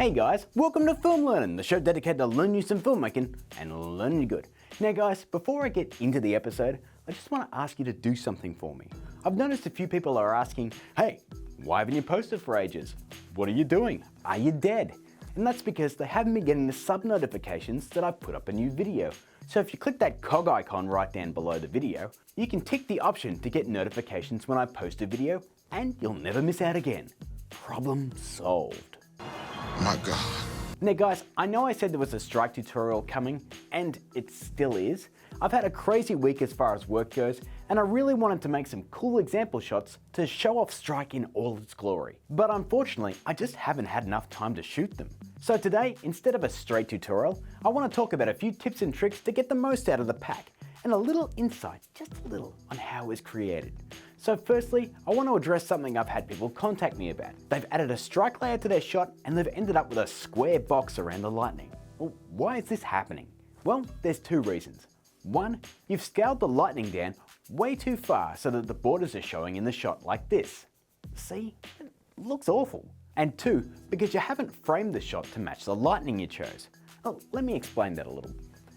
Hey guys, welcome to Film Learning, the show dedicated to learning you some filmmaking and learning you good. Now guys, before I get into the episode, I just want to ask you to do something for me. I've noticed a few people are asking, hey, why haven't you posted for ages? What are you doing? Are you dead? And that's because they haven't been getting the sub notifications that I've put up a new video. So if you click that cog icon right down below the video, you can tick the option to get notifications when I post a video and you'll never miss out again. Problem solved. My God. Now guys, I know I said there was a strike tutorial coming, and it still is. I've had a crazy week as far as work goes, and I really wanted to make some cool example shots to show off Strike in all its glory. But unfortunately, I just haven't had enough time to shoot them. So today, instead of a straight tutorial, I want to talk about a few tips and tricks to get the most out of the pack, and a little insight, just a little, on how it was created. So firstly, I want to address something I've had people contact me about. They've added a strike layer to their shot and they've ended up with a square box around the lightning. Well, why is this happening? Well, there's two reasons. One, you've scaled the lightning down way too far so that the borders are showing in the shot like this. See? It looks awful. And two, because you haven't framed the shot to match the lightning you chose. Well, let me explain that a little.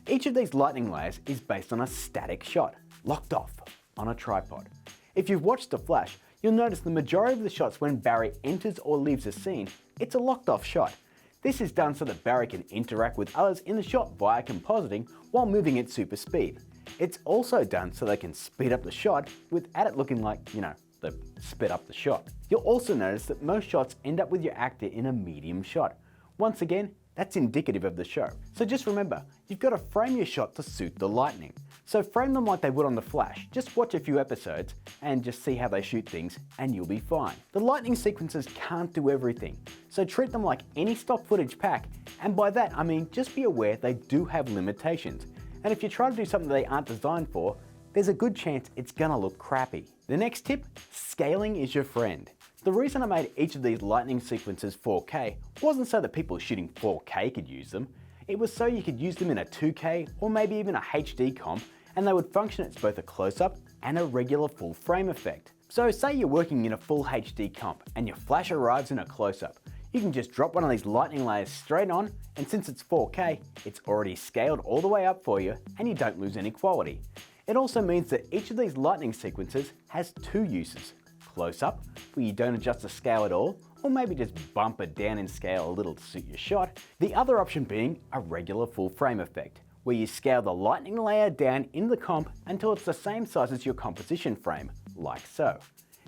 Each of these lightning layers is based on a static shot, locked off on a tripod. If you've watched The Flash, you'll notice the majority of the shots when Barry enters or leaves a scene, it's a locked off shot. This is done so that Barry can interact with others in the shot via compositing while moving at super speed. It's also done so they can speed up the shot without it looking like, they sped up the shot. You'll also notice that most shots end up with your actor in a medium shot. Once again, that's indicative of the show. So just remember, you've got to frame your shot to suit the lightning. So frame them like they would on The Flash. Just watch a few episodes and just see how they shoot things and you'll be fine. The lightning sequences can't do everything, so treat them like any stock footage pack, and by that I mean just be aware they do have limitations. And if you try to do something they aren't designed for, there's a good chance it's gonna look crappy. The next tip, scaling is your friend. The reason I made each of these lightning sequences 4K wasn't so that people shooting 4K could use them. It was so you could use them in a 2K or maybe even a HD comp, and they would function as both a close-up and a regular full frame effect. So say you're working in a full HD comp and your flash arrives in a close-up. You can just drop one of these lightning layers straight on, and since it's 4K, it's already scaled all the way up for you and you don't lose any quality. It also means that each of these lightning sequences has two uses. Close up, where you don't adjust the scale at all, or maybe just bump it down in scale a little to suit your shot. The other option being a regular full frame effect, where you scale the lightning layer down in the comp until it's the same size as your composition frame, like so.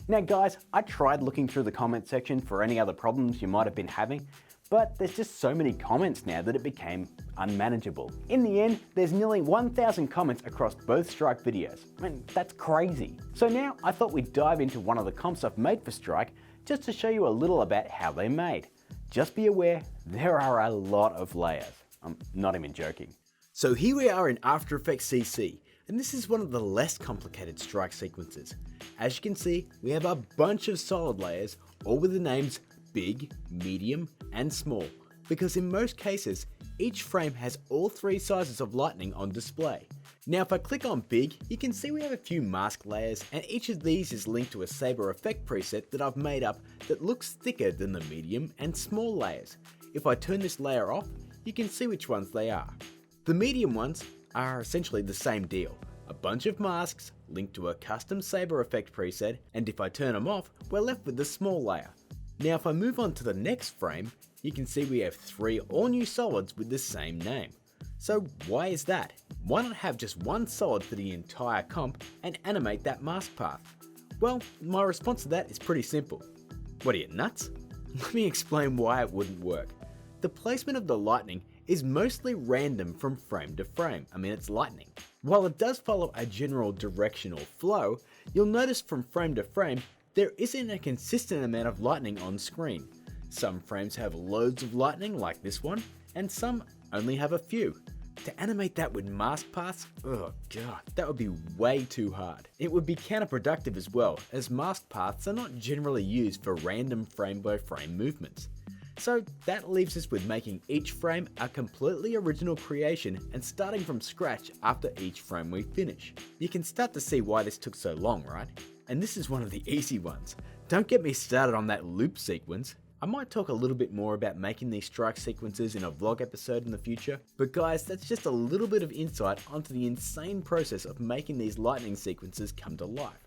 Now guys, I tried looking through the comment section for any other problems you might have been having, but there's just so many comments now that it became unmanageable. In the end, there's nearly 1,000 comments across both Strike videos. I mean, that's crazy. So now I thought we'd dive into one of the comps I've made for Strike just to show you a little about how they're made. Just be aware, there are a lot of layers. I'm not even joking. So here we are in After Effects CC, and this is one of the less complicated Strike sequences. As you can see, we have a bunch of solid layers, all with the names big, medium, and small, because in most cases, each frame has all three sizes of lightning on display. Now if I click on big, you can see we have a few mask layers, and each of these is linked to a Saber effect preset that I've made up that looks thicker than the medium and small layers. If I turn this layer off, you can see which ones they are. The medium ones are essentially the same deal. A bunch of masks linked to a custom Saber effect preset, and if I turn them off, we're left with the small layer. Now if I move on to the next frame, you can see we have three all new solids with the same name. So why is that? Why not have just one solid for the entire comp and animate that mask path? Well, my response to that is pretty simple. What are you, nuts? Let me explain why it wouldn't work. The placement of the lightning is mostly random from frame to frame. I mean, it's lightning. While it does follow a general directional flow, you'll notice from frame to frame, there isn't a consistent amount of lightning on screen. Some frames have loads of lightning like this one, and some only have a few. To animate that with mask paths, oh god, that would be way too hard. It would be counterproductive as well, as mask paths are not generally used for random frame by frame movements. So that leaves us with making each frame a completely original creation and starting from scratch after each frame we finish. You can start to see why this took so long, right? And this is one of the easy ones. Don't get me started on that loop sequence. I might talk a little bit more about making these strike sequences in a vlog episode in the future, but guys, that's just a little bit of insight onto the insane process of making these lightning sequences come to life.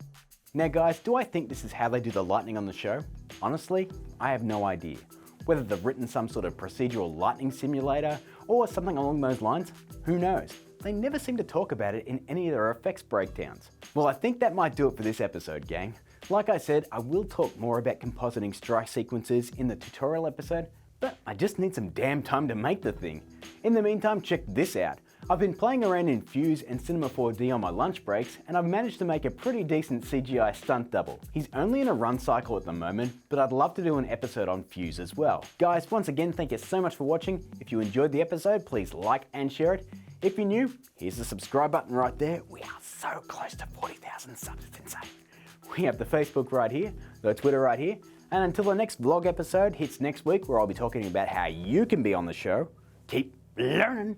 Now guys, do I think this is how they do the lightning on the show? Honestly, I have no idea. Whether they've written some sort of procedural lightning simulator or something along those lines, who knows? They never seem to talk about it in any of their effects breakdowns. Well, I think that might do it for this episode, gang. Like I said, I will talk more about compositing strike sequences in the tutorial episode, but I just need some damn time to make the thing. In the meantime, check this out. I've been playing around in Fuse and Cinema 4D on my lunch breaks, and I've managed to make a pretty decent CGI stunt double. He's only in a run cycle at the moment, but I'd love to do an episode on Fuse as well. Guys, once again, thank you so much for watching. If you enjoyed the episode, please like and share it. If you're new, here's the subscribe button right there. We are so close to 40,000 subs, it's insane. We have the Facebook right here, the Twitter right here, and until the next vlog episode hits next week, where I'll be talking about how you can be on the show, keep learning.